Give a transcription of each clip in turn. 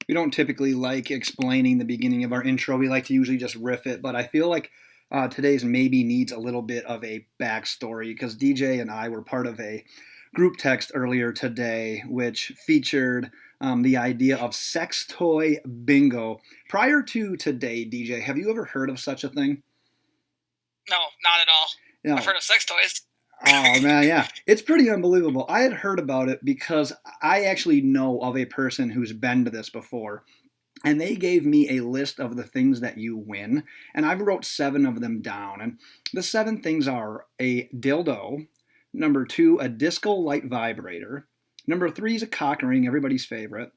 We don't typically like explaining the beginning of our intro. We like to usually just riff it, but I feel like today's maybe needs a little bit of a backstory because DJ and I were part of a group text earlier today, which featured the idea of sex toy bingo. Prior to today, DJ, have you ever heard of such a thing? No, not at all. No. I've heard of sex toys. Oh, man, yeah. It's pretty unbelievable. I had heard about it because I actually know of a person who's been to this before. And they gave me a list of the things that you win. And I wrote 7 of them down. And the 7 things are a dildo. Number 2, a disco light vibrator. Number 3 is a cock ring, everybody's favorite.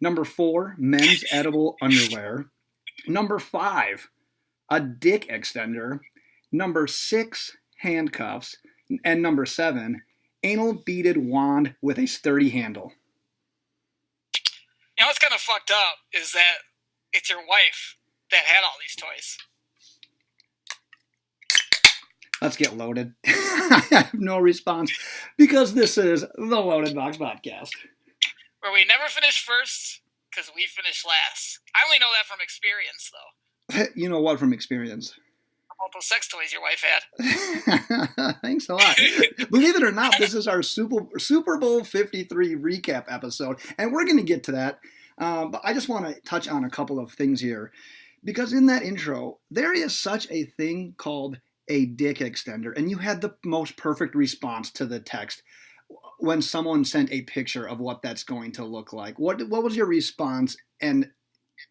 Number 4, men's edible underwear. Number 5, a dick extender. Number 6, handcuffs. And number 7, anal beaded wand with a sturdy handle. You know what's kind of fucked up is that it's your wife that had all these toys. Let's get loaded. I have no response because this is the Loaded Box Podcast. Where we never finish first because we finish last. I only know that from experience, though. You know what from experience? About those sex toys your wife had. Thanks a lot. Believe it or not, this is our Super Bowl 53 recap episode, and we're going to get to that. But I just want to touch on a couple of things here. Because in that intro, there is such a thing called a dick extender, and you had the most perfect response to the text when someone sent a picture of what that's going to look like. What was your response? And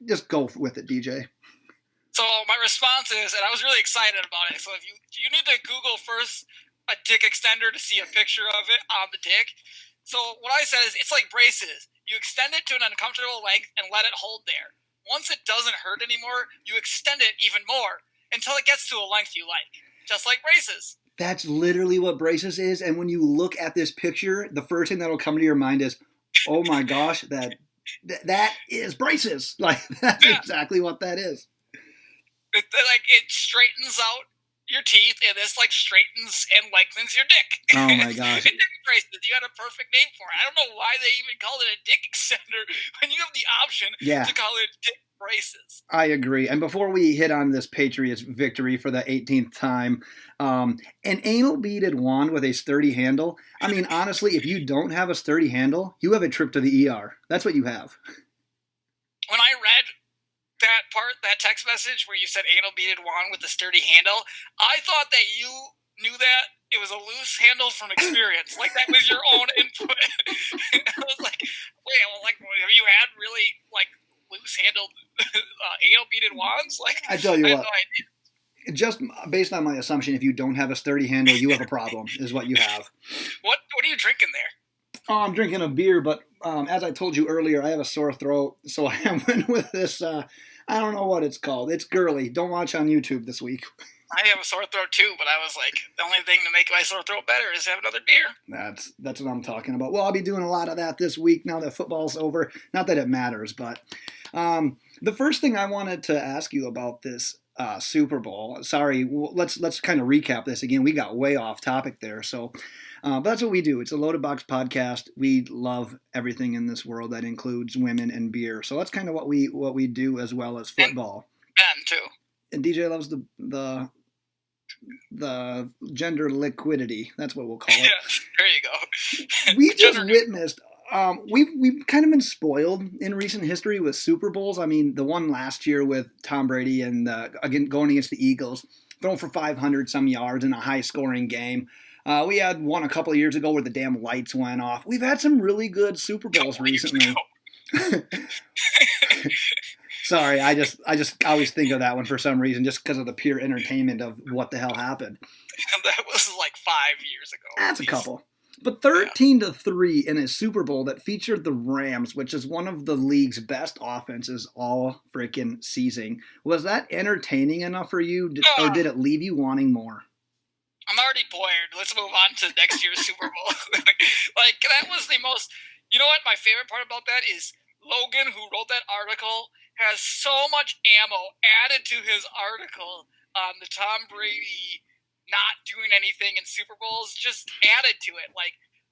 just go with it, DJ. So my response is, and I was really excited about it, so if you need to Google first a dick extender to see a picture of it on the dick. So what I said is, it's like braces. You extend it to an uncomfortable length and let it hold there. Once it doesn't hurt anymore, you extend it even more until it gets to a length you like, just like braces. That's literally what braces is, and when you look at this picture, the first thing that will come to your mind is, oh my gosh, that is braces. Like, that's exactly what that is. It straightens out your teeth, and this straightens and lengthens your dick. Oh my gosh! Dick braces. You had a perfect name for it. I don't know why they even called it a dick extender when you have the option to call it dick braces. I agree. And before we hit on this Patriots victory for the 18th time, an anal beaded wand with a sturdy handle. I mean, honestly, if you don't have a sturdy handle, you have a trip to the ER. That's what you have. When I read that text message where you said anal beaded wand with a sturdy handle, I thought that you knew that it was a loose handle from experience. Like that was your own input. I was like, wait, have you had really loose handled anal beaded wands? I tell you what, just based on my assumption, if you don't have a sturdy handle, you have a problem, is what you have. What are you drinking there? Oh, I'm drinking a beer, but as I told you earlier, I have a sore throat, so I went with this, I don't know what it's called. It's Gurley. Don't watch on YouTube this week. I have a sore throat too, but I was like, the only thing to make my sore throat better is have another beer. That's what I'm talking about. Well, I'll be doing a lot of that this week now that football's over. Not that it matters, but the first thing I wanted to ask you about this Super Bowl. Sorry, let's kind of recap this again. We got way off topic there, so but that's what we do. It's a Loaded Box podcast. We love everything in this world that includes women and beer. So that's kind of what we do, as well as football. And too. And DJ loves the gender liquidity. That's what we'll call it. Yeah, there you go. We just witnessed. We've kind of been spoiled in recent history with Super Bowls. I mean, the one last year with Tom Brady and again going against the Eagles, throwing for 500 some yards in a high scoring game. We had one a couple of years ago where the damn lights went off. We've had some really good Super Bowls recently. Sorry, I just always think of that one for some reason, just because of the pure entertainment of what the hell happened. That was like 5 years ago. That's a couple. But 13-3 in a Super Bowl that featured the Rams, which is one of the league's best offenses all freaking season. Was that entertaining enough for you, or did it leave you wanting more? I'm already bored. Let's move on to next year's Super Bowl. That was the most... You know what? My favorite part about that is Logan, who wrote that article, has so much ammo added to his article on the Tom Brady not doing anything in Super Bowls, just added to it.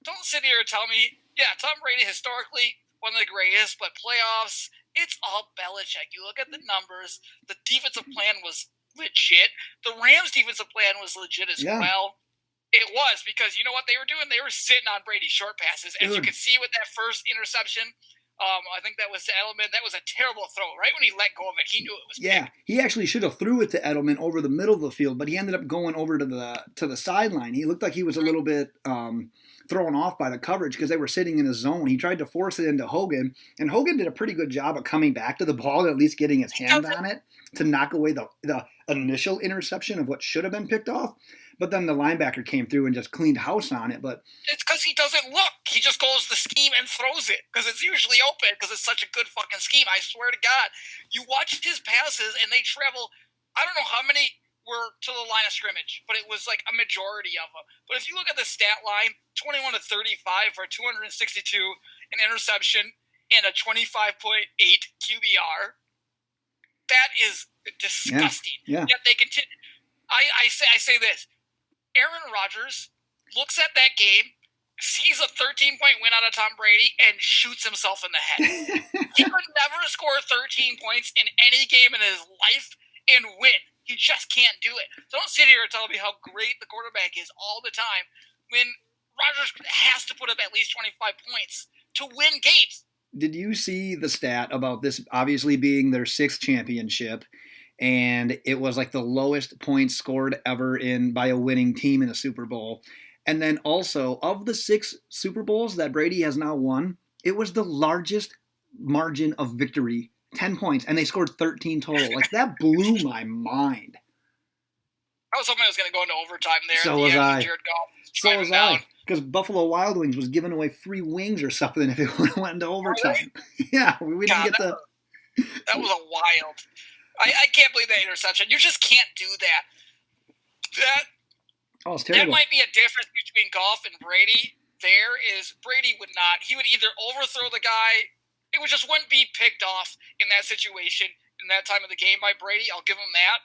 Don't sit here and tell me, yeah, Tom Brady historically one of the greatest, but playoffs It's all Belichick. You look at the numbers. The defensive plan was legit. The Rams' defensive plan was legit as well. It was, because you know what they were doing? They were sitting on Brady's short passes. As you could see with that first interception, I think that was to Edelman. That was a terrible throw. Right when he let go of it, he knew it was picked. He actually should have threw it to Edelman over the middle of the field, but he ended up going over to the sideline. He looked like he was a little bit thrown off by the coverage because they were sitting in a zone. He tried to force it into Hogan, and Hogan did a pretty good job of coming back to the ball and at least getting his hand on it to knock away the initial interception of what should have been picked off. But then the linebacker came through and just cleaned house on it. But it's because he doesn't look. He just goes the scheme and throws it because it's usually open because it's such a good fucking scheme. I swear to God. You watch his passes and they travel, I don't know how many were to the line of scrimmage, but it was like a majority of them. But if you look at the stat line, 21 to 35 for 262, an interception, and a 25.8 QBR, that is disgusting. Yet they continue. I say this. Aaron Rodgers looks at that game, sees a 13-point win out of Tom Brady, and shoots himself in the head. He could never score 13 points in any game in his life and win. He just can't do it. So don't sit here and tell me how great the quarterback is all the time when Rodgers has to put up at least 25 points to win games. Did you see the stat about this obviously being their 6th championship? And it was like the lowest points scored ever by a winning team in a Super Bowl. And then also, of the 6 Super Bowls that Brady has now won, it was the largest margin of victory, 10 points, and they scored 13 total. Like, that blew my mind. I was hoping it was going to go into overtime there. So was I. So was I. Because Buffalo Wild Wings was giving away free wings or something if it went into overtime. Yeah, we didn't get the... That was a wild... I can't believe that interception. You just can't do that. It's terrible. That might be a difference between Goff and Brady. Brady would not. He would either overthrow the guy. It just wouldn't be picked off in that situation in that time of the game by Brady. I'll give him that.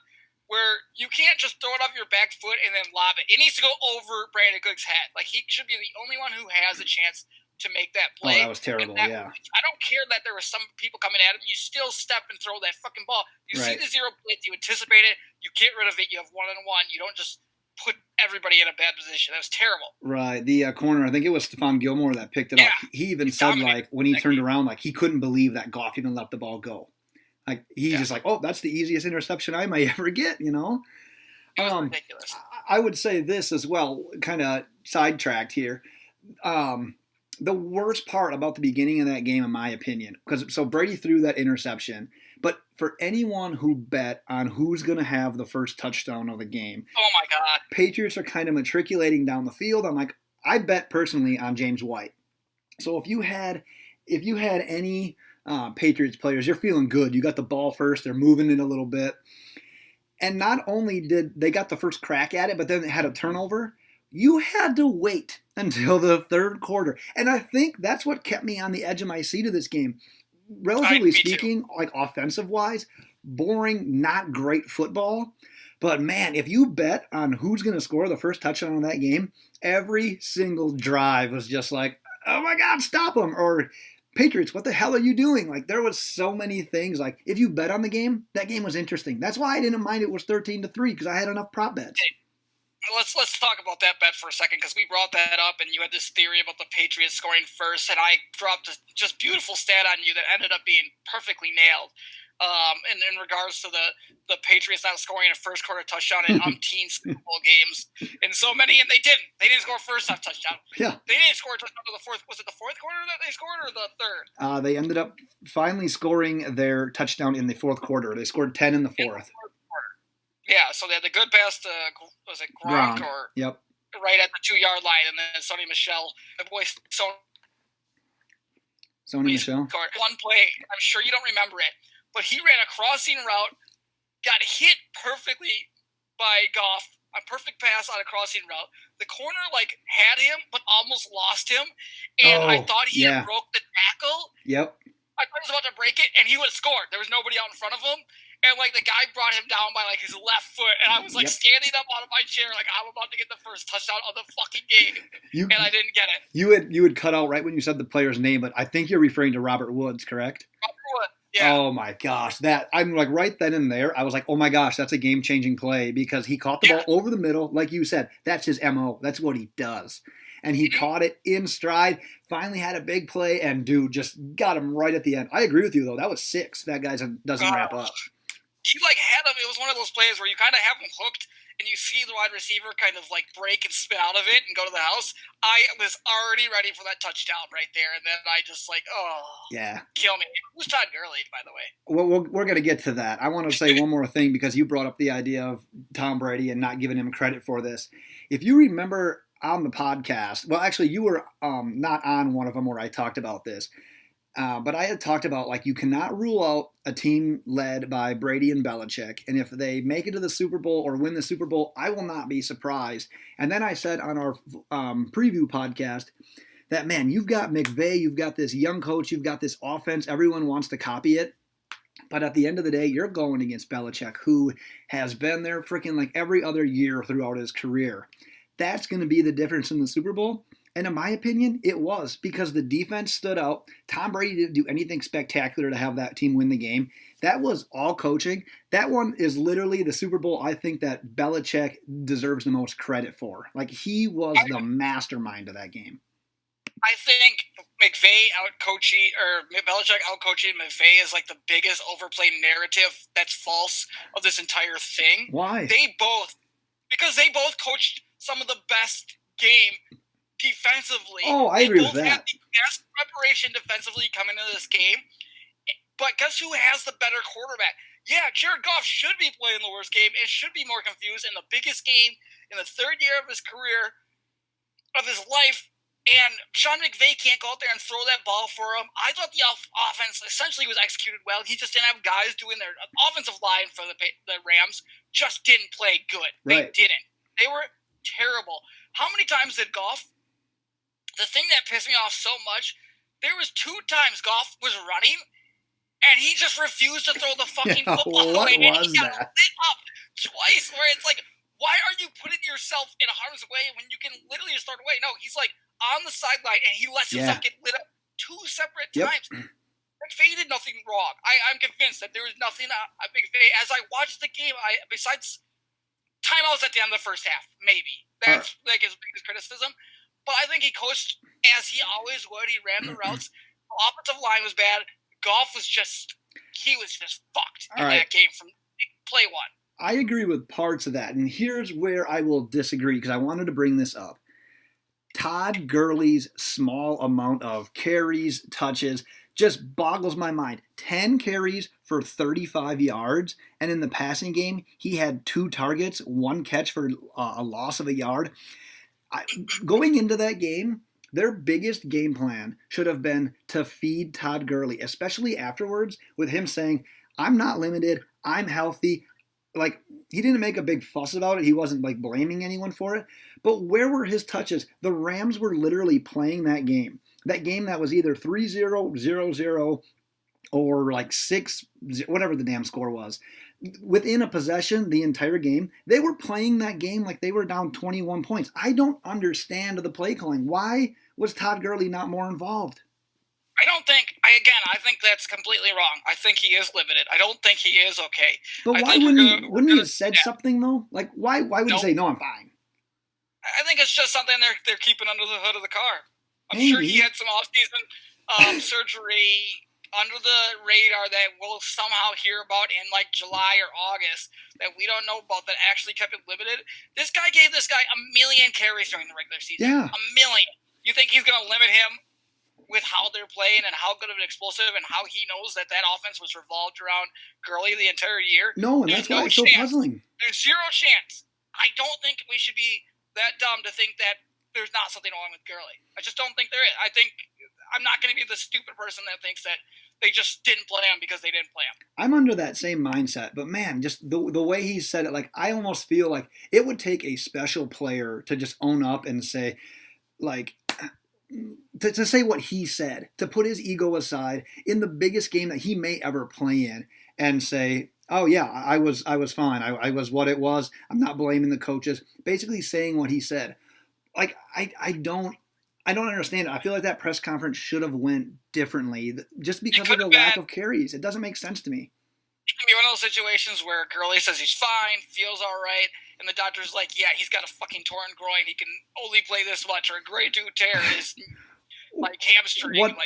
Where you can't just throw it off your back foot and then lob it. It needs to go over Brandon Cook's head. Like, he should be the only one who has a chance to make that play. That was terrible, I don't care that there were some people coming at him. You still step and throw that fucking ball. You see the zero blitz, you anticipate it, you get rid of it, you have 1-on-1. You don't just put everybody in a bad position. That was terrible. Right. The corner, I think it was Stephon Gilmore that picked it up. He even said, like, when he turned around, like, he couldn't believe that Goff even let the ball go. Like, he's just like, oh, that's the easiest interception I might ever get, you know? It was ridiculous. I would say this as well, kind of sidetracked here. The worst part about the beginning of that game, in my opinion, so Brady threw that interception, but for anyone who bet on who's going to have the first touchdown of the game, oh my God, Patriots are kind of matriculating down the field. I'm like, I bet personally on James White. So if you had any Patriots players, you're feeling good. You got the ball first. They're moving it a little bit, and not only did they got the first crack at it, but then they had a turnover. You had to wait until the third quarter. And I think that's what kept me on the edge of my seat of this game. Relatively speaking, like offensive-wise, boring, not great football. But, man, if you bet on who's going to score the first touchdown in that game, every single drive was just like, oh, my God, stop them. Or, Patriots, what the hell are you doing? Like, there was so many things. Like, if you bet on the game, that game was interesting. That's why I didn't mind it was 13-3 because I had enough prop bets. Let's talk about that bet for a second because we brought that up and you had this theory about the Patriots scoring first, and I dropped a just beautiful stat on you that ended up being perfectly nailed. In regards to the Patriots not scoring a first quarter touchdown in umpteen Super Bowl games, and so many, and they didn't. They didn't score a first half touchdown. Yeah, they didn't score a touchdown to the fourth. Was it the fourth quarter that they scored or the third? They ended up finally scoring their touchdown in the fourth quarter. They scored 10 in the fourth. Yeah, so they had the good pass to, was it Gronk? Or yep, right at the 2-yard line, and then Sonny Michel, the boy Sonny Michel. One play, I'm sure you don't remember it, but he ran a crossing route, got hit perfectly by Goff, a perfect pass on a crossing route. The corner, had him, but almost lost him, and I thought he had broke the tackle. Yep. I thought he was about to break it, and he would have scored. There was nobody out in front of him. And, the guy brought him down by, his left foot. And I was, standing up out of my chair like I'm about to get the first touchdown of the fucking game. And I didn't get it. You had cut out right when you said the player's name, but I think you're referring to Robert Woods, correct? Robert Woods. Yeah. Oh my gosh, that I'm like right then and there. I was like, oh my gosh, that's a game-changing play because he caught the Yeah. ball over the middle, like you said. That's his MO. That's what he does. And he Mhm. caught it in stride. Finally had a big play, and dude just got him right at the end. I agree with you though. That was 6. That guy doesn't wrap up. He like had him. It was one of those plays where you kind of have him hooked, and you see the wide receiver kind of like break and spin out of it and go to the house. I was already ready for that touchdown right there, and then I just like, oh, Yeah. kill me. Who's Todd Gurley, by the way? Well, we're going to get to that. I want to say one more thing because you brought up the idea of Tom Brady and not giving him credit for this. If you remember on the podcast, well, actually, you were not on one of them where I talked about this. But I had talked about like you cannot rule out a team led by Brady and Belichick, and if they make it to the Super Bowl or win the Super Bowl, I will not be surprised. And then I said on our preview podcast that man, you've got McVay, you've got this young coach, you've got this offense, everyone wants to copy it. But at the end of the day, you're going against Belichick, who has been there freaking like every other year throughout his career. That's going to be the difference in the Super Bowl. And in my opinion, it was because the defense stood out. Tom Brady didn't do anything spectacular to have that team win the game. That was all coaching. That one is literally the Super Bowl I think that Belichick deserves the most credit for. Like, he was the mastermind of that game. I think McVay out-coaching, or Belichick out-coaching McVay is like the biggest overplayed narrative that's false of this entire thing. Why? Because they both coached some of the best game defensively. Oh, I agree with that. They both had the best preparation defensively coming into this game. But guess who has the better quarterback? Yeah, Jared Goff should be playing the worst game and should be more confused in the biggest game in the third year of his career, of his life. And Sean McVay can't go out there and throw that ball for him. I thought the offense essentially was executed well. He just didn't have guys doing their offensive line for the Rams. Just didn't play good. Right. They didn't. They were terrible. How many times did Goff? The thing that pissed me off so much, there was 2 times Goff was running, and he just refused to throw the fucking football away. And he got lit up twice, where it's like, why are you putting yourself in harm's way when you can literally just throw it away? No, he's like on the sideline, and he lets himself get lit up 2 separate times. McVay did nothing wrong. I'm convinced that there was nothing McVay. As I watched the game, besides timeouts at the end of the first half, maybe. That's like his biggest criticism. But I think he coached as he always would. He ran the routes. The offensive line was bad. Goff was just fucked in that game from play one. I agree with parts of that. And here's where I will disagree because I wanted to bring this up. Todd Gurley's small amount of carries, touches, just boggles my mind. 10 carries for 35 yards. And in the passing game, he had 2 targets, 1 catch for a loss of a yard. Going into that game, their biggest game plan should have been to feed Todd Gurley, especially afterwards with him saying, I'm not limited, I'm healthy. Like, he didn't make a big fuss about it. He wasn't, like, blaming anyone for it. But where were his touches? The Rams were literally playing that game. That game that was either 3-0, 0-0, or, like, 6, whatever the damn score was. Within a possession the entire game, they were playing that game like they were down 21 points. I don't understand the play calling. Why was Todd Gurley not more involved? I think that's completely wrong. I think he is limited. I don't think he is okay. But why wouldn't he have said something though? Like why would he say, no, I'm fine? I think it's just something they're keeping under the hood of the car. I'm sure he had some off-season surgery under the radar that we'll somehow hear about in like July or August that we don't know about that actually kept it limited. This guy gave this guy 1 million carries during the regular season. Yeah. 1 million. You think he's going to limit him with how they're playing and how good of an explosive and how he knows that offense was revolved around Gurley the entire year? No, and that's why it's so puzzling. There's 0 chance. I don't think we should be that dumb to think that there's not something wrong with Gurley. I just don't think there is. I think I'm not going to be the stupid person that thinks that they just didn't play him because they didn't play him. I'm under that same mindset, but man, just the way he said it, like I almost feel like it would take a special player to just own up and say, like, to say what he said, to put his ego aside in the biggest game that he may ever play in, and say, oh yeah, I was fine. I was what it was. I'm not blaming the coaches. Basically saying what he said. Like I don't I don't understand it. I feel like that press conference should have went differently just It because of could the have lack been of carries. It doesn't make sense to me. one of those situations where Gurley says he's fine, feels all right, and the doctor's like, yeah, he's got a fucking torn groin. He can only play this much, or a grade 2 tear is like hamstring. What-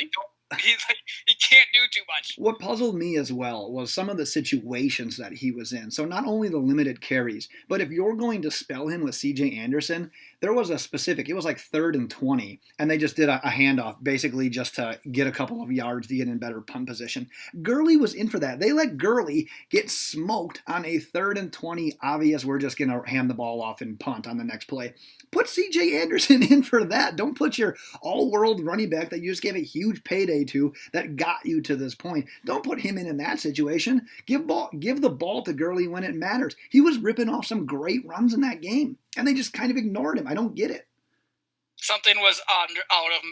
He's like, he can't do too much. What puzzled me as well was some of the situations that he was in. So not only the limited carries, but if you're going to spell him with CJ Anderson, there was a specific, it was like 3rd and 20, and they just did a handoff basically just to get a couple of yards to get in better punt position. Gurley was in for that. They let Gurley get smoked on a 3rd and 20, obvious we're just going to hand the ball off and punt on the next play. Put CJ Anderson in for that. Don't put your all-world running back that you just gave a huge payday to that got you to this point. Don't put him in that situation. Give the ball to Gurley when it matters. He was ripping off some great runs in that game, and they just kind of ignored him. I don't get it. Something was out of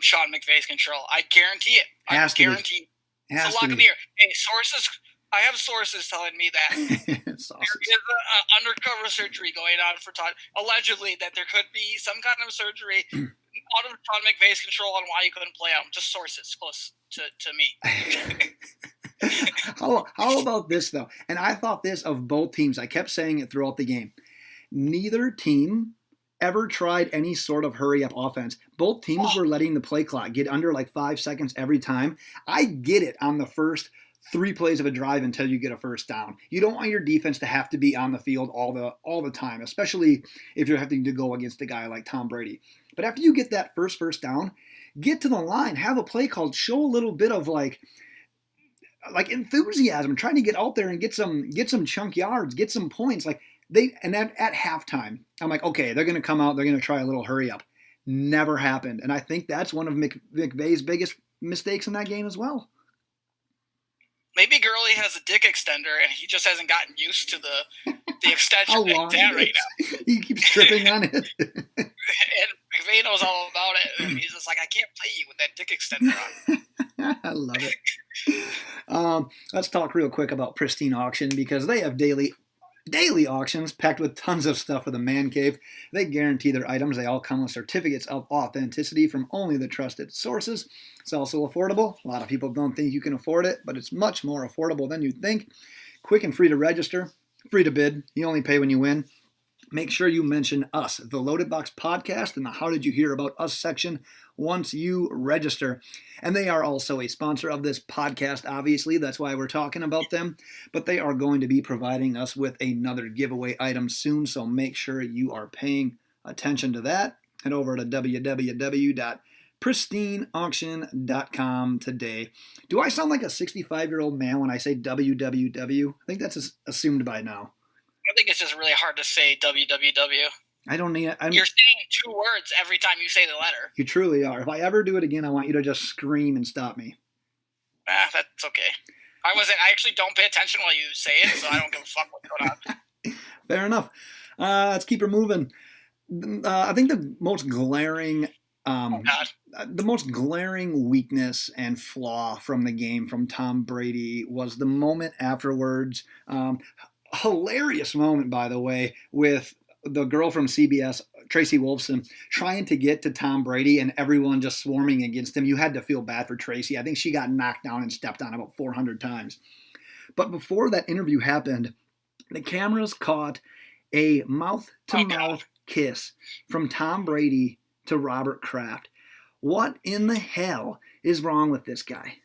Sean McVay's control. I guarantee it. Has to be. It's a lock of the year. Hey, sources. I have sources telling me that there is an undercover surgery going on for Todd. Allegedly, that there could be some kind of surgery out of Todd McVay's control on why he couldn't play out. Just sources close to me. How about this, though? And I thought this of both teams. I kept saying it throughout the game. Neither team ever tried any sort of hurry-up offense. Both teams were letting the play clock get under like 5 seconds every time. I get it on the first 3 plays of a drive until you get a first down. You don't want your defense to have to be on the field all the time, especially if you're having to go against a guy like Tom Brady. But after you get that first down, get to the line, have a play called, show a little bit of like enthusiasm, trying to get out there and get some chunk yards, get some points. Like at halftime, I'm like, okay, they're going to come out, they're going to try a little hurry up. Never happened, and I think that's one of McVay's biggest mistakes in that game as well. Maybe Gurley has a dick extender, and he just hasn't gotten used to the extension like that right now. He keeps tripping on it. And McVay knows all about it. And he's just like, I can't play you with that dick extender on. I love it. Let's talk real quick about Pristine Auction because they have daily auctions packed with tons of stuff for the man cave. They guarantee their items. They all come with certificates of authenticity from only the trusted sources. It's also affordable. A lot of people don't think you can afford it, but it's much more affordable than you'd think. Quick and free to register, free to bid. You only pay when you win. Make sure you mention us, the Loaded Box Podcast, in the How Did You Hear About Us section once you register. And they are also a sponsor of this podcast, obviously. That's why we're talking about them. But they are going to be providing us with another giveaway item soon, so make sure you are paying attention to that. Head over to www.pristineauction.com today. Do I sound like a 65-year-old man when I say www? I think that's assumed by now. I think it's just really hard to say www. I don't need it. You're saying 2 words every time you say the letter. You truly are. If I ever do it again, I want you to just scream and stop me. That's okay. I actually don't pay attention while you say it, so I don't give a fuck what's going on. Fair enough. Let's keep her moving. I think the most glaring weakness and flaw from the game from Tom Brady was the moment afterwards. Hilarious moment, by the way, with the girl from CBS, Tracy Wolfson, trying to get to Tom Brady and everyone just swarming against him. You had to feel bad for Tracy. I think she got knocked down and stepped on about 400 times. But before that interview happened, the cameras caught a mouth-to-mouth kiss from Tom Brady to Robert Kraft. What in the hell is wrong with this guy?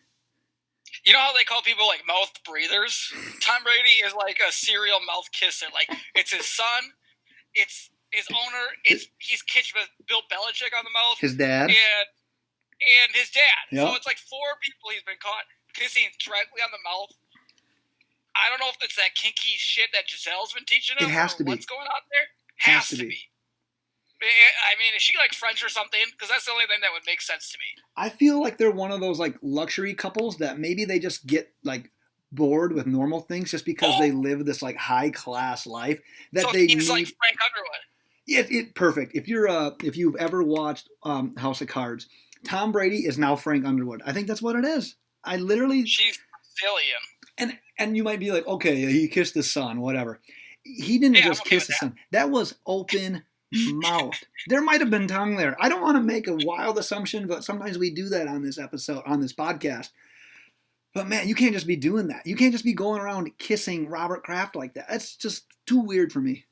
You know how they call people like mouth breathers? Tom Brady is like a serial mouth kisser. Like, it's his son, it's his owner, he's kissed with Bill Belichick on the mouth. His dad. And his dad. Yep. So it's like 4 people he's been caught kissing directly on the mouth. I don't know if it's that kinky shit that Giselle's been teaching him. It has to be. What's going on there? Has to be. I mean, is she like French or something? Because that's the only thing that would make sense to me. I feel like they're one of those like luxury couples that maybe they just get like bored with normal things just because they live this like high class life that so they he's need. Like Frank Underwood. Yeah, perfect. If you've ever watched House of Cards, Tom Brady is now Frank Underwood. I think that's what it is. She's Brazilian. And you might be like, okay, he kissed his son, whatever. He didn't just kiss his son. That was open, butthole kisses. That was like, oh, okay, he kissed his son. That was open, butthole kisses. That was like, oh, okay, he kissed his son. That was open, butthole kisses. That was like, oh, okay, he kissed his son. That was open, Mouthed. There might have been tongue there. I don't want to make a wild assumption, but sometimes we do that on this episode, on this podcast. But man, you can't just be doing that. You can't just be going around kissing Robert Kraft like that. That's just too weird for me.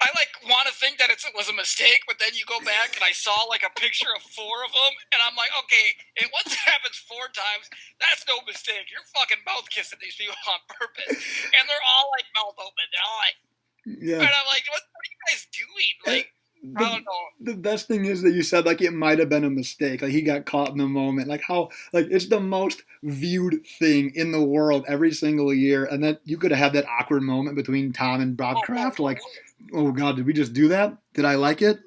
I want to think that it was a mistake, but then you go back and I saw a picture of 4 of them, and I'm like, okay, once it happens 4 times, that's no mistake. You're fucking mouth kissing these people on purpose, and they're all mouth open. They're all and I'm like, what are you guys doing? I don't know. The best thing is that you said it might have been a mistake. He got caught in the moment. It's the most viewed thing in the world every single year, and then you could have had that awkward moment between Tom and Bob Kraft. Oh God, did we just do that? Did I like it?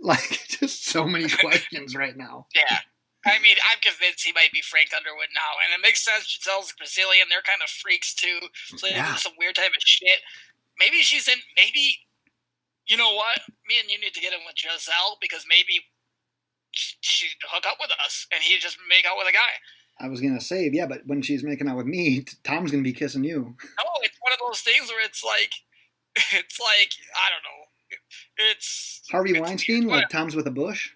Just so many questions right now. Yeah. I mean, I'm convinced he might be Frank Underwood now, and it makes sense. Gisele's Brazilian; they're kind of freaks too, so they do some weird type of shit. Maybe she's in. Maybe, you know what? Me and you need to get in with Gisele because maybe she'd hook up with us, and he'd just make out with a guy. I was gonna say, yeah, but when she's making out with me, Tom's gonna be kissing you. No, it's one of those things where it's like I don't know. It's Harvey Weinstein, Tom's with a bush.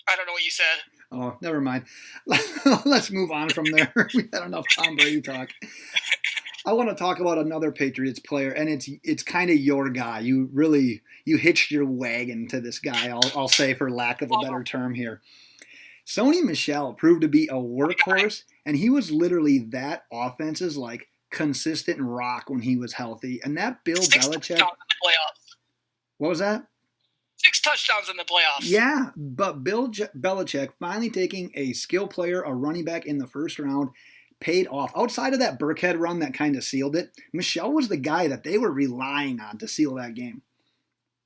I don't know what you said. Oh, never mind. Let's move on from there. We had enough Tom Brady talk. I want to talk about another Patriots player, and it's kind of your guy. You hitched your wagon to this guy. I'll say, for lack of a better term here. Sony Michel proved to be a workhorse, and he was literally that offense's consistent rock when he was healthy. And that Bill Belichick. What was that? 6 touchdowns in the playoffs. Yeah, but Bill Belichick finally taking a skill player, a running back in the first round, paid off. Outside of that Burkhead run that kind of sealed it, Michel was the guy that they were relying on to seal that game.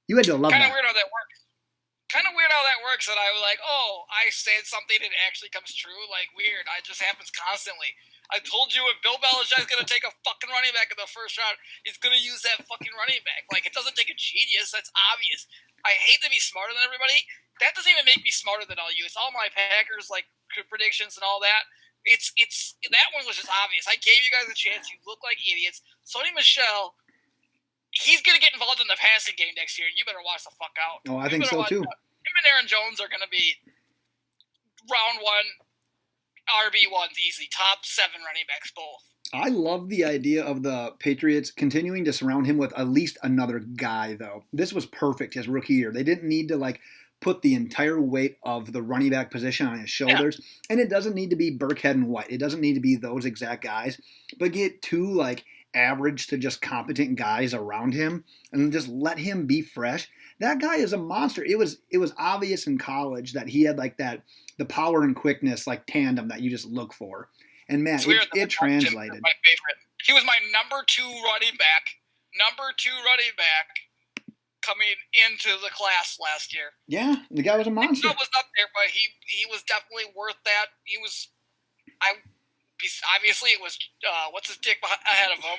You had to love that. Kind of weird how that works. That I was like, oh, I said something and it actually comes true. Weird. It just happens constantly. I told you if Bill Belichick's going to take a fucking running back in the first round, he's going to use that fucking running back. It doesn't take a genius. That's obvious. I hate to be smarter than everybody. That doesn't even make me smarter than all you. It's all my Packers, predictions and all that. It's that one was just obvious. I gave you guys a chance. You look like idiots. Sony Michel, he's going to get involved in the passing game next year. You better watch the fuck out. Oh, I think so too. Him and Aaron Jones are going to be round 1 RB1s easy. Top 7 running backs both. I love the idea of the Patriots continuing to surround him with at least another guy, though. This was perfect his rookie year. They didn't need to put the entire weight of the running back position on his shoulders. Yeah. And it doesn't need to be Burkhead and White. It doesn't need to be those exact guys. But get 2 average to just competent guys around him and just let him be fresh. That guy is a monster. It was obvious in college that he had the power and quickness tandem that you just look for. And man, it translated. My favorite. He was my number 2 running back coming into the class last year. Yeah, the guy was a monster. He was up there, but he was definitely worth that. He was. Obviously, it was what's his dick ahead of him,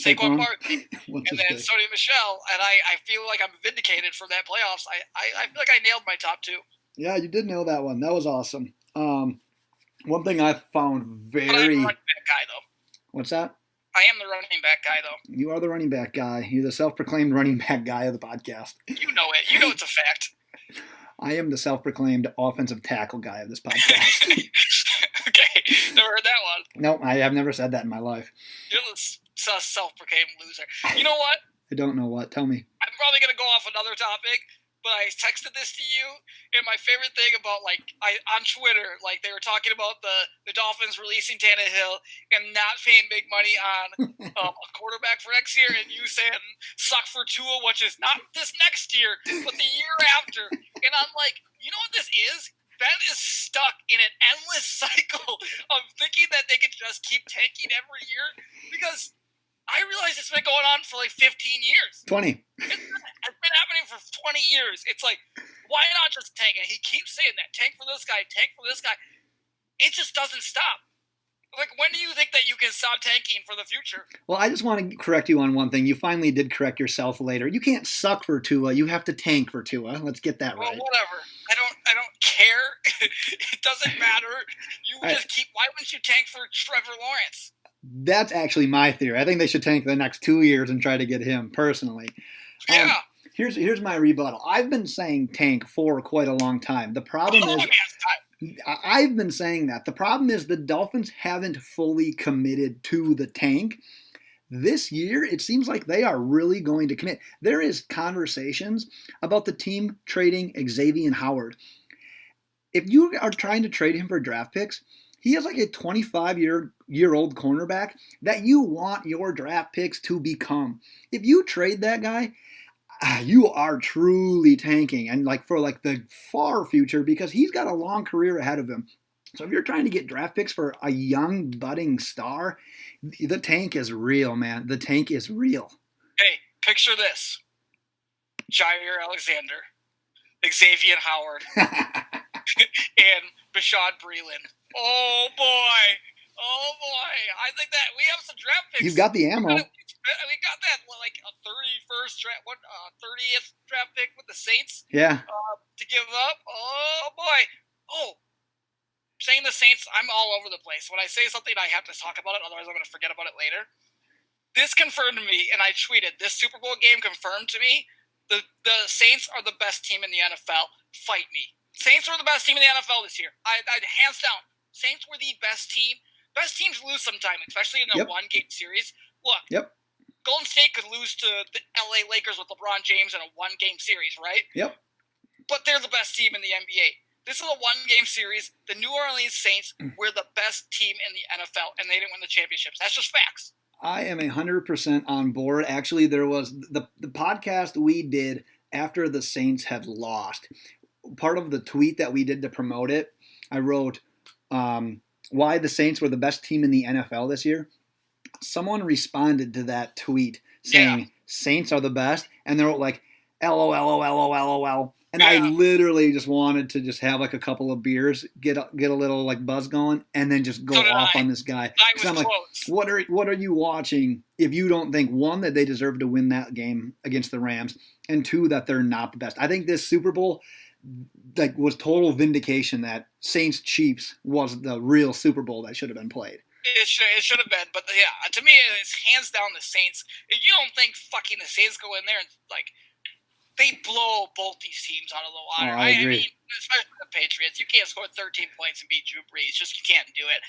Saquon Barkley, and then Sony Michel, and I feel like I'm vindicated for that playoffs. I feel like I nailed my top 2. Yeah, you did nail that one. That was awesome. One thing I found very. But I'm the running back guy, though. What's that? I am the running back guy, though. You are the running back guy. You're the self-proclaimed running back guy of the podcast. You know it. You know it's a fact. I am the self-proclaimed offensive tackle guy of this podcast. Okay, never heard that one. No, I have never said that in my life. You're a self-proclaimed loser. You know what? I don't know what. Tell me. I'm probably going to go off another topic, but I texted this to you, and my favorite thing about, on Twitter, they were talking about the Dolphins releasing Tannehill and not paying big money on a quarterback for next year, and you saying, suck for Tua, which is not this next year, but the year after. And I'm like, you know what this is? Ben is stuck in an endless cycle of thinking that they can just keep tanking every year, because I realize it's been going on for 15 years. 20. It's been happening for 20 years. It's why not just tank? And he keeps saying that. Tank for this guy, tank for this guy. It just doesn't stop. When do you think that you can stop tanking for the future? Well, I just want to correct you on one thing. You finally did correct yourself later. You can't suck for Tua. You have to tank for Tua. Let's get that right. Well, whatever. I don't care. It doesn't matter. Just keep. Why wouldn't you tank for Trevor Lawrence? That's actually my theory. I think they should tank the next 2 years and try to get him personally. Yeah. Here's my rebuttal. I've been saying tank for quite a long time. The problem is I've been saying that. The problem is the Dolphins haven't fully committed to the tank. This year, it seems like they are really going to commit. There is conversations about the team trading Xavier Howard. If you are trying to trade him for draft picks, he is like a 25-year-old cornerback that you want your draft picks to become. If you trade that guy, you are truly tanking, and like for like the far future, because he's got a long career ahead of him. So if you're trying to get draft picks for a young budding star, the tank is real, man. The tank is real. Hey, picture this: Jair Alexander, Xavier Howard, and Bashaud Breeland. Oh boy! I think that we have some draft picks. You've got the ammo. We got that like a 31st draft, 30th draft pick with the Saints. Yeah. To give up. Oh boy. Oh. Saying the Saints, I'm all over the place. When I say something, I have to talk about it, otherwise I'm going to forget about it later. This confirmed to me, and I tweeted, this Super Bowl game confirmed to me, the Saints are the best team in the NFL. Fight me. Saints were the best team in the NFL this year. I hands down. Saints were the best team. Best teams lose sometimes, especially in a one-game series. Look, Golden State could lose to the LA Lakers with LeBron James in a one-game series, right? Yep. But they're the best team in the NBA. This is a one-game series. The New Orleans Saints were the best team in the NFL, and they didn't win the championships. That's just facts. I am 100% on board. Actually, there was the podcast we did after the Saints had lost. Part of the tweet that we did to promote it, I wrote why the Saints were the best team in the NFL this year. Someone responded to that tweet saying Saints are the best, and they wrote like LOL. And I literally just wanted to just have like a couple of beers, get a little like buzz going, and then just go off on this guy. I was like, close. What are you watching if you don't think, one, that they deserve to win that game against the Rams, and two, that they're not the best? I think this Super Bowl like was total vindication that Saints Chiefs was the real Super Bowl that should have been played. It should have been, but yeah, to me, it's hands down the Saints. If you don't think fucking the Saints go in there and like. They blow both these teams out of the water. I agree. I mean, especially the Patriots. You can't score 13 points and beat Drew Brees. Just you can't do it.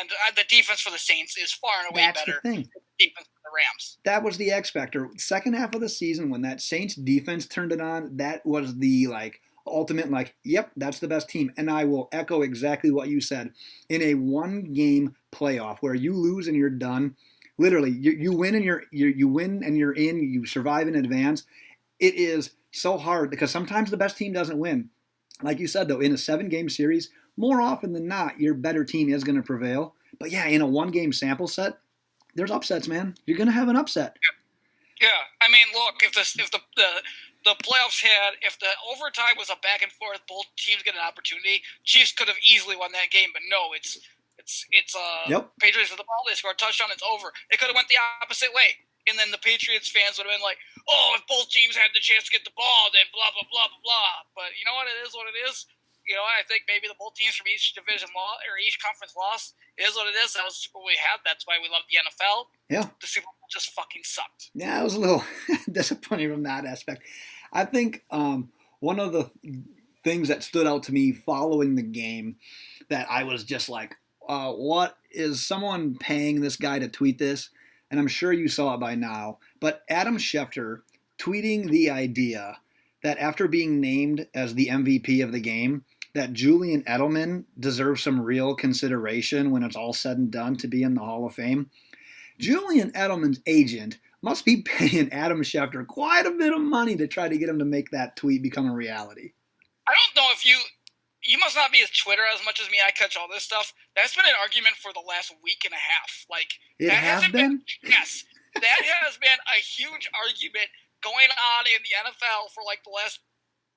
And the defense for the Saints is far and away better than the defense for the Rams. That was the X factor. Second half of the season, when that Saints defense turned it on, that was the like ultimate like, yep, that's the best team. And I will echo exactly what you said. In a one-game playoff where you lose and you're done, literally, you win and you win and you're in. You survive in advance. It is so hard because sometimes the best team doesn't win. Like you said, though, in a 7-game series, more often than not, your better team is going to prevail. But yeah, in a one-game sample set, there's upsets, man. You're going to have an upset. Yeah. I mean, look, if the playoffs if the overtime was a back and forth, both teams get an opportunity. Chiefs could have easily won that game, but no, it's Patriots with the ball. They score a touchdown. It's over. It could have went the opposite way. And then the Patriots fans would have been like, oh, if both teams had the chance to get the ball, then blah, blah, blah, blah, blah. But you know what? It is what it is. You know, I think maybe the both teams from each division or each conference lost. It is what it is. That was the Super Bowl we had. That's why we love the NFL. Yeah. The Super Bowl just fucking sucked. Yeah, it was a little disappointing from that aspect. I think one of the things that stood out to me following the game that I was just like, what is someone paying this guy to tweet this? And I'm sure you saw it by now, but Adam Schefter tweeting the idea that after being named as the MVP of the game, that Julian Edelman deserves some real consideration when it's all said and done to be in the Hall of Fame. Julian Edelman's agent must be paying Adam Schefter quite a bit of money to try to get him to make that tweet become a reality. I don't know if you must not be as Twitter as much as me. I catch all this stuff. That's been an argument for the last week and a half. Like it has been? Yes, that has been a huge argument going on in the NFL for like the last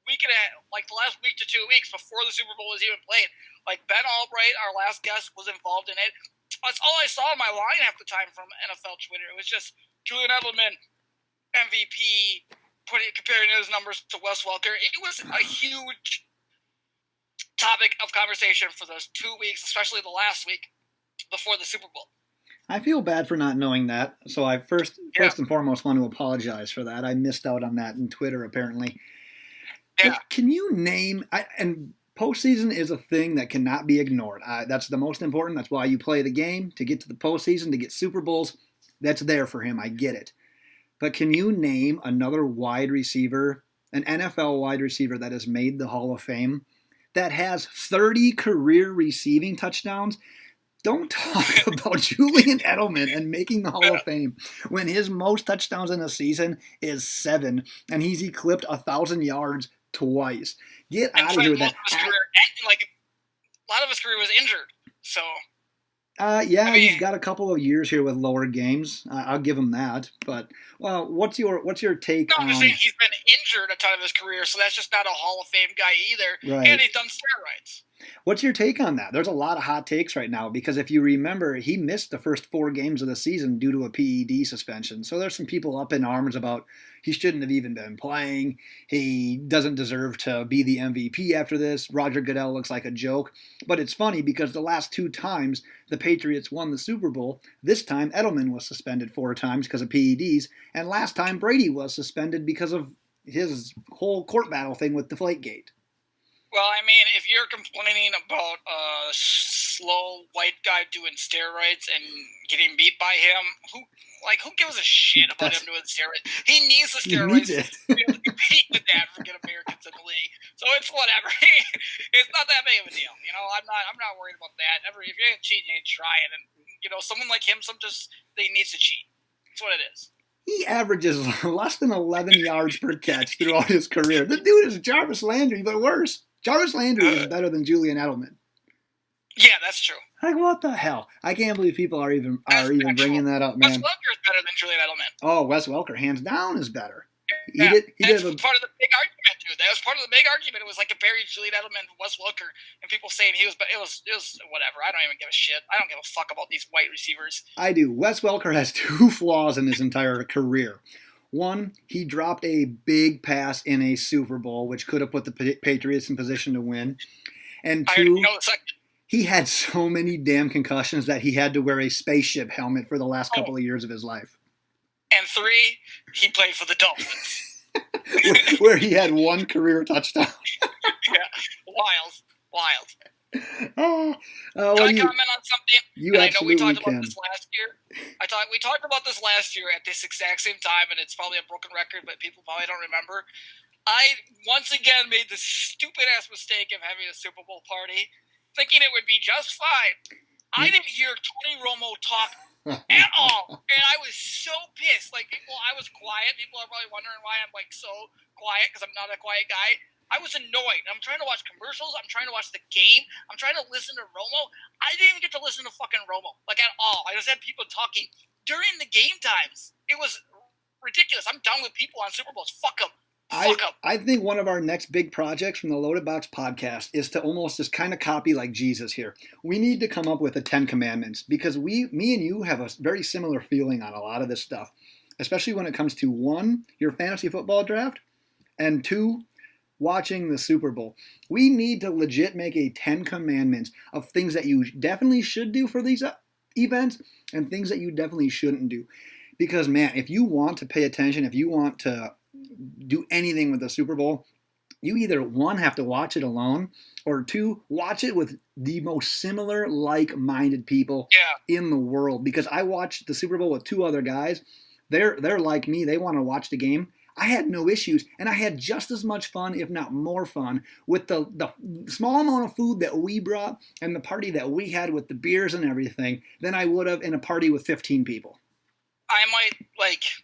week and a half, like the last week to 2 weeks before the Super Bowl was even played. Like Ben Albright, our last guest, was involved in it. That's all I saw in my line half the time from NFL Twitter. It was just Julian Edelman, MVP, comparing his numbers to Wes Welker. It was a huge topic of conversation for those 2 weeks, especially the last week before the Super Bowl. I feel bad for not knowing that. So I first and foremost want to apologize for that. I missed out on that in Twitter apparently. Yeah. Can you name and postseason is a thing that cannot be ignored. That's the most important. That's why you play the game to get to the postseason, to get Super Bowls. That's there for him. I get it. But can you name another wide receiver, an NFL wide receiver that has made the Hall of Fame, that has 30 career receiving touchdowns? Don't talk about Julian Edelman and making the Hall of Fame when his most touchdowns in a season is 7, and he's eclipsed 1,000 yards twice. Get out of here with that. A lot of his career was injured, so. He's got a couple of years here with lower games. I'll give him that. But what's your take on? I'm just saying he's been injured a ton of his career, so that's just not a Hall of Fame guy either. Right. And he's done steroids. What's your take on that? There's a lot of hot takes right now because if you remember, he missed the first 4 games of the season due to a PED suspension. So there's some people up in arms about he shouldn't have even been playing. He doesn't deserve to be the MVP after this. Roger Goodell looks like a joke. But it's funny because the last 2 times the Patriots won the Super Bowl, this time Edelman was suspended 4 times because of PEDs, and last time Brady was suspended because of his whole court battle thing with Deflategate. Well, I mean, if you're complaining about a slow white guy doing steroids and getting beat by him, who gives a shit about him doing steroids? He needs the steroids to be able to compete with that for get Americans in the league. So it's whatever. It's not that big of a deal. I'm not worried about that. If you ain't cheating, you ain't trying. And someone like him, they needs to cheat. That's what it is. He averages less than 11 yards per catch throughout his career. The dude is Jarvis Landry, but worse. Jarvis Landry is better than Julian Edelman. Yeah, that's true. Like, what the hell? I can't believe people are even bringing that up, man. Wes Welker is better than Julian Edelman. Oh, Wes Welker, hands down, is better. He did part of the big argument, dude. That was part of the big argument. It was like comparing Julian Edelman to Wes Welker, and people saying he was, but it was whatever. I don't even give a shit. I don't give a fuck about these white receivers. I do. Wes Welker has 2 flaws in his entire career. One, he dropped a big pass in a Super Bowl, which could have put the Patriots in position to win. And 2, he had so many damn concussions that he had to wear a spaceship helmet for the last couple of years of his life. And 3, he played for the Dolphins. where he had 1 career touchdown. Yeah, wild. Can I comment on something? You and I know we talked can. about this last year. We talked about this last year at this exact same time, and it's probably a broken record, but people probably don't remember. I once again made the stupid ass mistake of having a Super Bowl party, thinking it would be just fine. I didn't hear Tony Romo talk at all, and I was so pissed. I was quiet. People are probably wondering why I'm so quiet because I'm not a quiet guy. I was annoyed. I'm trying to watch commercials. I'm trying to watch the game. I'm trying to listen to Romo. I didn't even get to listen to fucking Romo, at all. I just had people talking during the game times. It was ridiculous. I'm done with people on Super Bowls. Fuck them. I think one of our next big projects from the Loaded Box podcast is to almost just kind of copy like Jesus here. We need to come up with the 10 Commandments because me and you have a very similar feeling on a lot of this stuff, especially when it comes to 1, your fantasy football draft, and 2, watching the Super Bowl. We need to legit make a 10 Commandments of things that you definitely should do for these events and things that you definitely shouldn't do. Because, man, if you want to pay attention, if you want to do anything with the Super Bowl, you either 1, have to watch it alone, or 2, watch it with the most similar, like-minded people in the world. Because I watched the Super Bowl with 2 other guys. They're like me. They want to watch the game. I had no issues, and I had just as much fun, if not more fun, with the small amount of food that we brought and the party that we had with the beers and everything than I would have in a party with 15 people. I might watch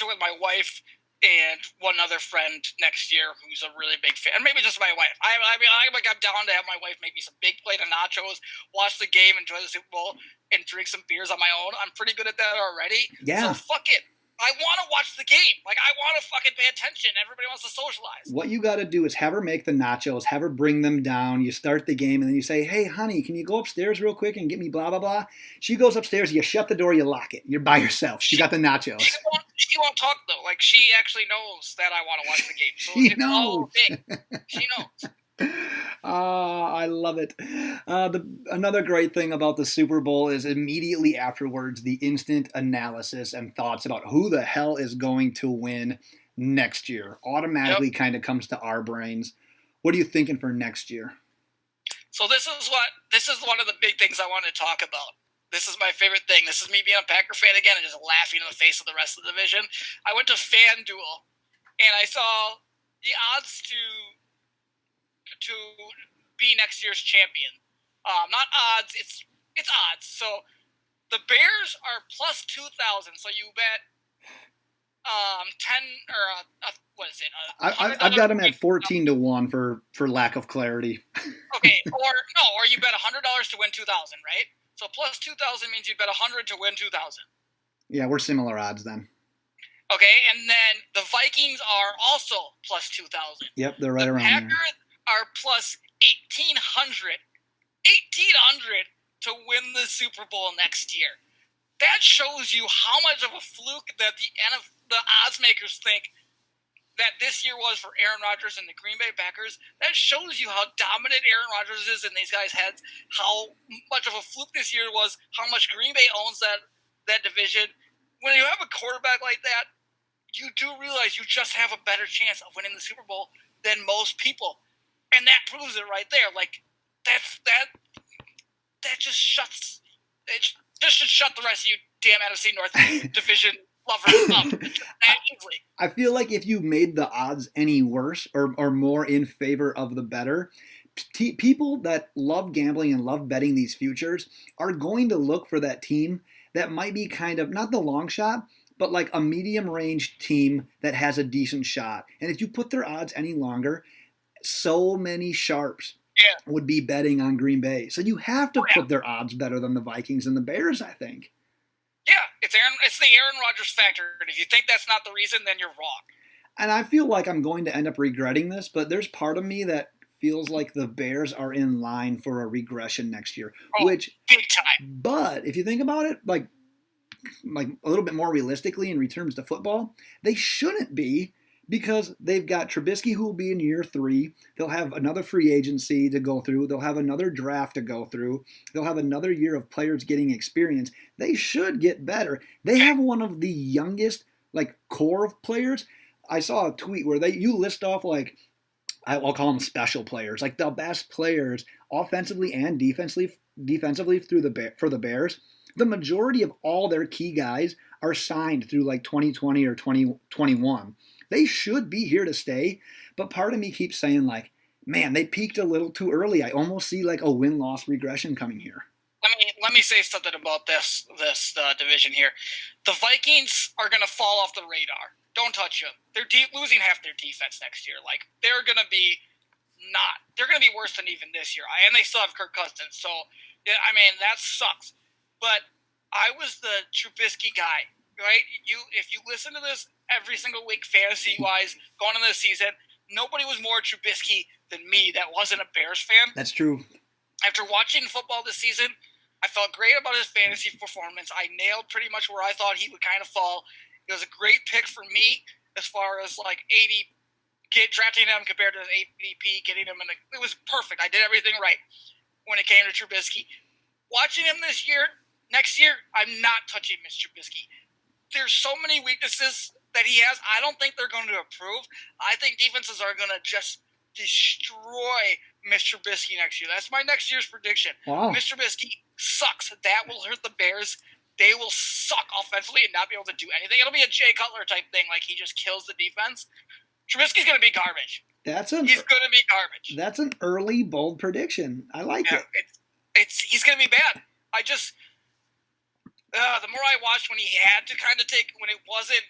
it with my wife and one other friend next year who's a really big fan, and maybe just my wife. I'm down to have my wife make me some big plate of nachos, watch the game, enjoy the Super Bowl, and drink some beers on my own. I'm pretty good at that already. Yeah. So fuck it. I want to watch the game. I want to fucking pay attention. Everybody wants to socialize. What you got to do is have her make the nachos, have her bring them down. You start the game, and then you say, hey, honey, can you go upstairs real quick and get me blah, blah, blah? She goes upstairs. You shut the door. You lock it. You're by yourself. She got the nachos. She won't talk, though. She actually knows that I want to watch the game. So she knows. She knows. I love it. Another great thing about the Super Bowl is immediately afterwards the instant analysis and thoughts about who the hell is going to win next year Yep. automatically kind of comes to our brains. What are you thinking for next year? So this is one of the big things I wanted to talk about. This is my favorite thing. This is me being a Packer fan again and just laughing in the face of the rest of the division. I went to FanDuel and I saw the odds to be next year's champion. Not odds, it's odds. So the Bears are plus 2,000. So you bet 10 or what is it? I've got them at 14-1 for lack of clarity. Okay, or you bet $100 to win 2,000, right? So plus 2,000 means you bet 100 to win 2,000. Yeah, we're similar odds then. Okay, and then the Vikings are also plus 2,000. Yep, they're right the around Packers there. are plus 1,800. 1,800 to win the Super Bowl next year. That shows you how much of a fluke that the odds makers think that this year was for Aaron Rodgers and the Green Bay Packers. That shows you how dominant Aaron Rodgers is in these guys' heads, how much of a fluke this year was, how much Green Bay owns that division. When you have a quarterback like that, you do realize you just have a better chance of winning the Super Bowl than most people. And that proves it right there. Like, that just shuts – it just should shut the rest of you damn NFC North division lovers up. Easily. I feel like if you made the odds any worse or more in favor of the better, people that love gambling and love betting these futures are going to look for that team that might be kind of not the long shot, but like a medium range team that has a decent shot. And if you put their odds any longer, so many sharps would be betting on Green Bay. So you have to put their odds better than the Vikings and the Bears, I think. Yeah, it's the Aaron Rodgers factor. And if you think that's not the reason, then you're wrong. And I feel like I'm going to end up regretting this, but there's part of me that feels like the Bears are in line for a regression next year. Which big time. But if you think about it, like a little bit more realistically in returns to football, they shouldn't be, because they've got Trubisky, who will be in year 3. They'll have another free agency to go through. They'll have another draft to go through. They'll have another year of players getting experience. They should get better. They have one of the youngest core of players. I saw a tweet where you list off I'll call them special players, like the best players offensively and defensively for the Bears. The majority of all their key guys are signed through 2020 or 2021. They should be here to stay, but part of me keeps saying man, they peaked a little too early. I almost see a win-loss regression coming here. Let me say something about this division here. The Vikings are going to fall off the radar. Don't touch them. They're losing half their defense next year. They're going to be worse than even this year. And they still have Kirk Cousins. So, I mean, that sucks. But I was the Trubisky guy, right? If you listen to this every single week, fantasy-wise, going into the season, nobody was more Trubisky than me that wasn't a Bears fan. That's true. After watching football this season, I felt great about his fantasy performance. I nailed pretty much where I thought he would kind of fall. It was a great pick for me as far as drafting him compared to his ADP, getting him it was perfect. I did everything right when it came to Trubisky. Watching him next year, I'm not touching Mr. Trubisky. There's so many weaknesses that he has. I don't think they're going to improve. I think defenses are going to just destroy Mr. Trubisky next year. That's my next year's prediction. Wow. Mr. Trubisky sucks. That will hurt the Bears. They will suck offensively and not be able to do anything. It'll be a Jay Cutler type thing, he just kills the defense. Trubisky's going to be garbage. He's going to be garbage. That's an early, bold prediction. I like it. He's going to be bad. The more I watched when he had to kind of when it wasn't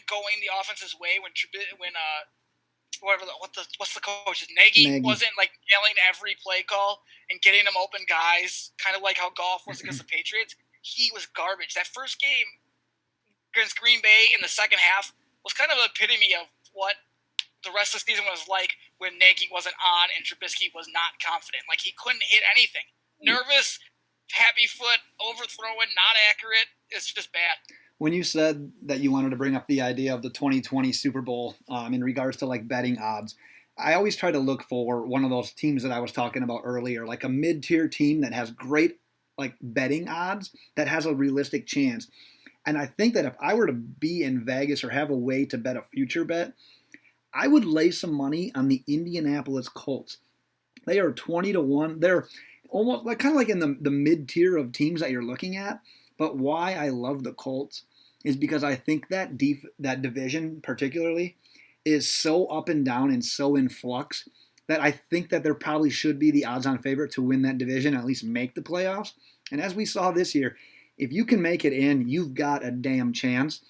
going the offense's way, what's the coach's Nagy wasn't yelling every play call and getting them open guys, kind of like how Goff was against the Patriots. He was garbage. That first game against Green Bay in the second half was kind of an epitome of what the rest of the season was like when Nagy wasn't on and Trubisky was not confident. He couldn't hit anything. Nervous, happy foot, overthrowing, not accurate. It's just bad. When you said that you wanted to bring up the idea of the 2020 Super Bowl in regards to betting odds, I always try to look for one of those teams that I was talking about earlier, like a mid-tier team that has great like betting odds, that has a realistic chance. And I think that if I were to be in Vegas or have a way to bet a future bet, I would lay some money on the Indianapolis Colts. They are 20 to 1. They're almost like kind of like in the mid tier of teams that you're looking at. But why I love the Colts is because I think that that division particularly is so up and down and so in flux that I think that there probably should be the odds-on favorite to win that division, at least make the playoffs. And as we saw this year, if you can make it in, you've got a damn chance.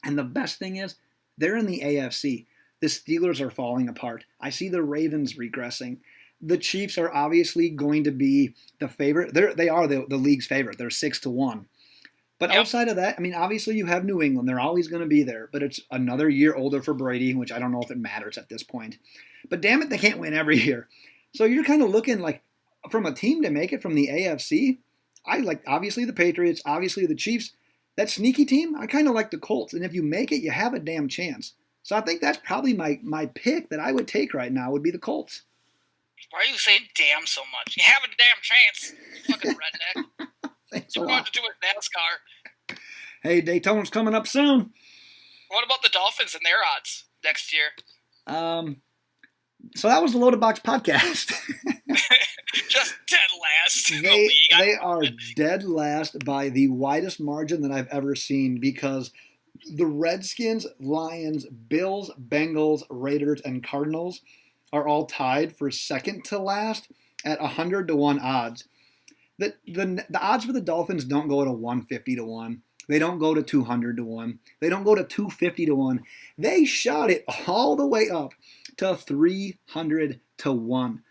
And the best thing is, they're in the AFC. The Steelers are falling apart. I see the Ravens regressing. The Chiefs are obviously going to be the favorite. They are the league's favorite. They're 6 to 1. But outside of that, I mean, obviously you have New England. They're always going to be there. But it's another year older for Brady, which I don't know if it matters at this point. But damn it, they can't win every year. So you're kind of looking like, from a team to make it from the AFC, I like obviously the Patriots, obviously the Chiefs. That sneaky team, I kind of like the Colts. And if you make it, you have a damn chance. So I think that's probably my pick that I would take right now would be the Colts. Why are you saying damn so much? You have a damn chance, you fucking redneck. Thanks You're a going lot. to do it NASCAR. Hey, Daytona's coming up soon. What about the Dolphins and their odds next year? So that was the Loaded Box podcast. Just dead last in the league. They are dead last by the widest margin that I've ever seen because the Redskins, Lions, Bills, Bengals, Raiders, and Cardinals are all tied for second to last at 100 to 1 odds. The odds for the Dolphins don't go to 150 to 1. They don't go to 200 to 1. They don't go to 250 to 1. They shot it all the way up to 300 to 1.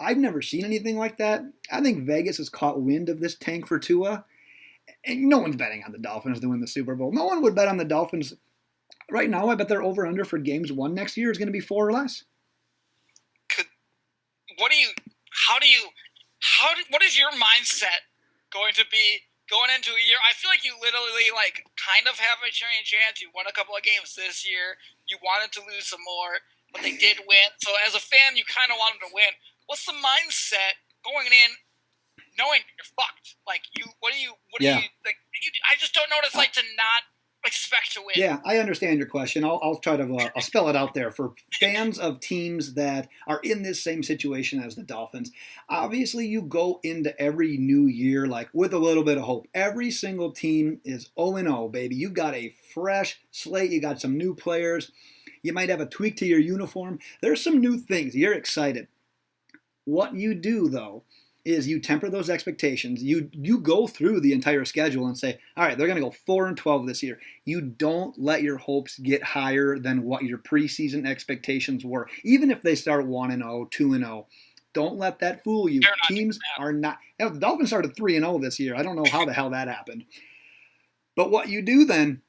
I've never seen anything like that. I think Vegas has caught wind of this tank for Tua. And no one's betting on the Dolphins to win the Super Bowl. No one would bet on the Dolphins. Right now, I bet their over-under for games won next year is going to be 4 or less. What is your mindset going to be going into a year? I feel like you literally kind of have a chance. You won a couple of games this year. You wanted to lose some more, but they did win. So as a fan, you kind of want them to win. What's the mindset going in, knowing you're fucked? I just don't know what it's like to not expect to win. Yeah, I understand your question. I'll try to I'll spell it out there for fans of teams that are in this same situation as the Dolphins. Obviously, you go into every new year with a little bit of hope. Every single team is 0-0, baby. You got a fresh slate. You got some new players. You might have a tweak to your uniform. There's some new things. You're excited. What you do, though, is you temper those expectations. You go through the entire schedule and say, all right, they're going to go 4-12 this year. You don't let your hopes get higher than what your preseason expectations were. Even if they start 1-0, 2-0, don't let that fool you. Teams are not. The Dolphins started 3-0 this year. I don't know how the hell that happened. But what you do then,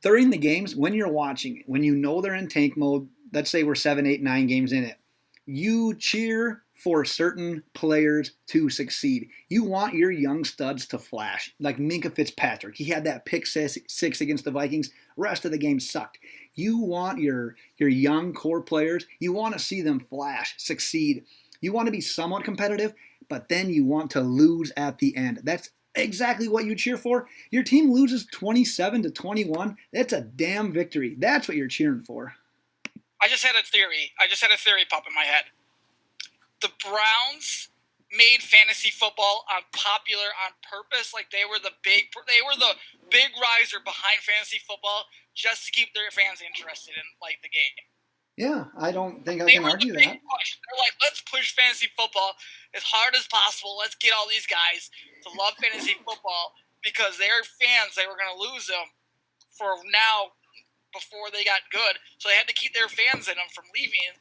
during the games, when you're watching it, when you know they're in tank mode, let's say we're 7, 8, 9 games in it, you cheer for certain players to succeed. You want your young studs to flash, like Minkah Fitzpatrick. He had that pick 6 against the Vikings. Rest of the game sucked. You want your young core players, you want to see them flash, succeed. You want to be somewhat competitive, but then you want to lose at the end. That's exactly what you cheer for. Your team loses 27-21. That's a damn victory. That's what you're cheering for. I just had a theory pop in my head. The Browns made fantasy football popular on purpose. They were the big riser behind fantasy football just to keep their fans interested in the game. Yeah, I don't think I can argue that. They're like, let's push fantasy football as hard as possible. Let's get all these guys to love fantasy football because they're fans. They were going to lose them for now before they got good. So they had to keep their fans in them from leaving.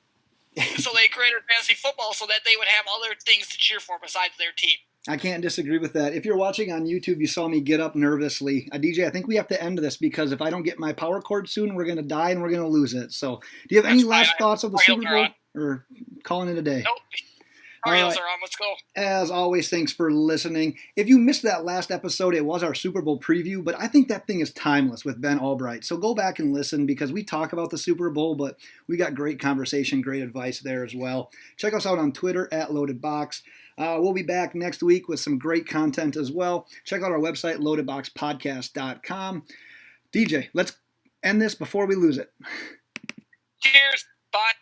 So they created fantasy football so that they would have other things to cheer for besides their team. I can't disagree with that. If you're watching on YouTube, you saw me get up nervously. DJ, I think we have to end this because if I don't get my power cord soon, we're going to die and we're going to lose it. So do you have any last thoughts of the Super Bowl or calling it a day? Nope. All All right, right. Elzaram, let's go. As always, thanks for listening. If you missed that last episode, it was our Super Bowl preview, but I think that thing is timeless with Ben Albright. So go back and listen because we talk about the Super Bowl, but we got great conversation, great advice there as well. Check us out on Twitter at LoadedBox. We'll be back next week with some great content as well. Check out our website, loadedboxpodcast.com. DJ, let's end this before we lose it. Cheers. Bye.